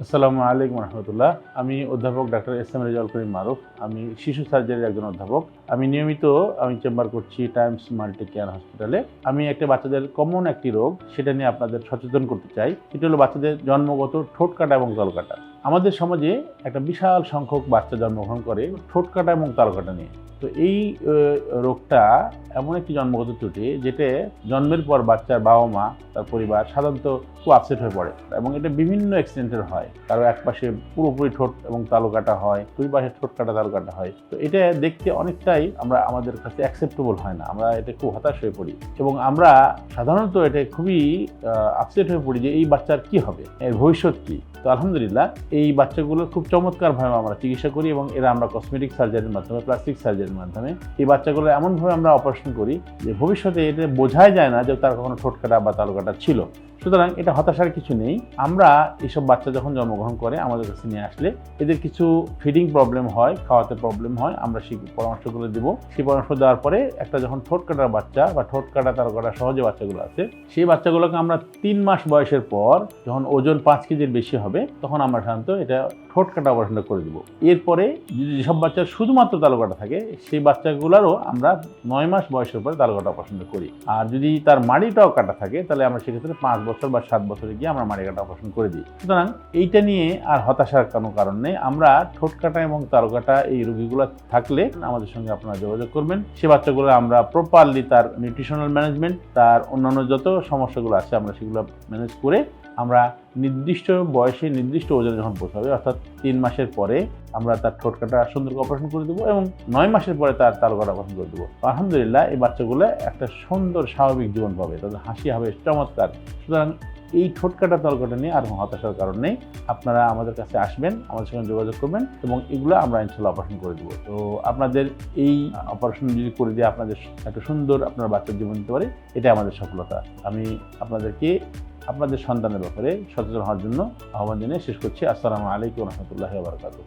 আসসালামু আলাইকুম রহমতুল্লাহ। আমি অধ্যাপক doctor S M Rezaul Karim মারুফ। আমি শিশু সার্জারির একজন অধ্যাপক। আমি নিয়মিত চেম্বার করছি টাইমস মাল্টি কেয়ার হসপিটালে। আমি একটা বাচ্চাদের কমন একটি রোগ সেটা নিয়ে আপনাদের সচেতন করতে চাই। এটা হলো বাচ্চাদের জন্মগত ঠোঁট কাটা এবং তালু কাটা। আমাদের সমাজে একটা বিশাল সংখ্যক বাচ্চা জন্মগ্রহণ করে ঠোঁট কাটা এবং তালু কাটা নিয়ে। তো এই রোগটা এমন একটি জন্মগত ত্রুটি যেটা জন্মের পর বাচ্চার বাবা মা তার পরিবার সাধারণত খুব আপসেট হয়ে পড়ে এবং এটা বিভিন্ন এক্সটেন্টের হয়। কারো এক পাশে পুরোপুরি ঠোঁট এবং তালু কাটা হয়, দুই পাশে ঠোঁট কাটা তালু কাটা হয়। তো এটা দেখতে অনেকটাই আমাদের কাছে অ্যাকসেপ্টেবল হয় না, আমরা এটা খুব হতাশ হয়ে পড়ি এবং আমরা সাধারণত এটা খুবই আপসেট হয়ে পড়ি যে এই বাচ্চার কি হবে, এর ভবিষ্যৎ কি। তো আলহামদুলিল্লাহ এই বাচ্চাগুলোর খুব চমৎকারভাবে আমরা চিকিৎসা করি এবং এরা আমরা কসমেটিক সার্জারির মাধ্যমে, প্লাস্টিক সার্জারির মাধ্যমে এই বাচ্চাগুলো এমনভাবে আমরা অপারেশন করি যে ভবিষ্যতে এটা বোঝাই যায় না যে তার কখনো ঠোঁট কাটা বা তালু কাটা ছিল। সুতরাং এটা হতাশার কিছু নেই। আমরা এইসব বাচ্চা যখন জন্মগ্রহণ করে আমাদের কাছে নিয়ে আসলে এদের কিছু ফিডিং প্রবলেম হয়, খাওয়াতে প্রবলেম হয়, আমরা সেই পরামর্শগুলো দেবো। সেই পরামর্শ দেওয়ার পরে একটা যখন ঠোঁট কাটার বাচ্চা বা ঠোঁট কাটা তালু কাটা সহজে বাচ্চাগুলো আছে, সেই বাচ্চাগুলোকে আমরা 3 মাস বয়সের পর যখন ওজন 5 কেজির বেশি হবে তখন আমরা সাধারণত এটা ঠোঁট কাটা অপারেশনটা করে দেবো। এরপরে যদি যেসব বাচ্চার শুধুমাত্র তালু কাটা থাকে সেই বাচ্চাগুলোরও আমরা 9 মাস বয়সের পরে তালু কাটা অপারেশনটা করি। আর যদি তার মাড়িটাও কাটা থাকে তাহলে আমরা সেক্ষেত্রে 5 বছর বা 7 বছরে গিয়ে আমরা মাড়ি কাটা অপারেশন করে দিই। সুতরাং এইটা নিয়ে আর হতাশার কোনো কারণ নেই। আমরা ঠোঁট কাটা এবং তালু কাটা এই রোগীগুলো থাকলে আমাদের সঙ্গে আপনারা যোগাযোগ করবেন। সে বাচ্চাগুলো আমরা প্রপারলি তার নিউট্রিশনাল ম্যানেজমেন্ট, তার অন্যান্য যত সমস্যাগুলো আছে আমরা সেগুলো ম্যানেজ করে আমরা নির্দিষ্ট বয়সে নির্দিষ্ট ওজনে যখন পৌঁছাবে অর্থাৎ 3 মাসের পরে আমরা তার ঠোঁট কাটা সুন্দর অপারেশন করে দেবো এবং 9 মাসের পরে তার তালু কাটা অপারেশন করে দেবো। আলহামদুলিল্লাহ এই বাচ্চাগুলো একটা সুন্দর স্বাভাবিক জীবন পাবে, তাদের হাসি হবে চমৎকার। সুতরাং এই ঠোঁট কাটা তালু কাটা নিয়ে আর কোনো হতাশার কারণ নেই। আপনারা আমাদের কাছে আসবেন, আমাদের সঙ্গে যোগাযোগ করবেন এবং এগুলো আমরা ইনশাআল্লাহ অপারেশন করে দেবো। তো আপনাদের এই অপারেশন যদি করে দিয়ে আপনাদের একটা সুন্দর আপনার বাচ্চার জীবন দিতে পারে, এটা আমাদের সফলতা। আমি আপনাদেরকে আপনাদের সন্তানের ব্যাপারে সচেতন হওয়ার জন্য আহ্বান জানিয়ে শেষ করছি। আসসালামু আলাইকুম রহমতুল্লাহি ওয়া বারাকাতুহু।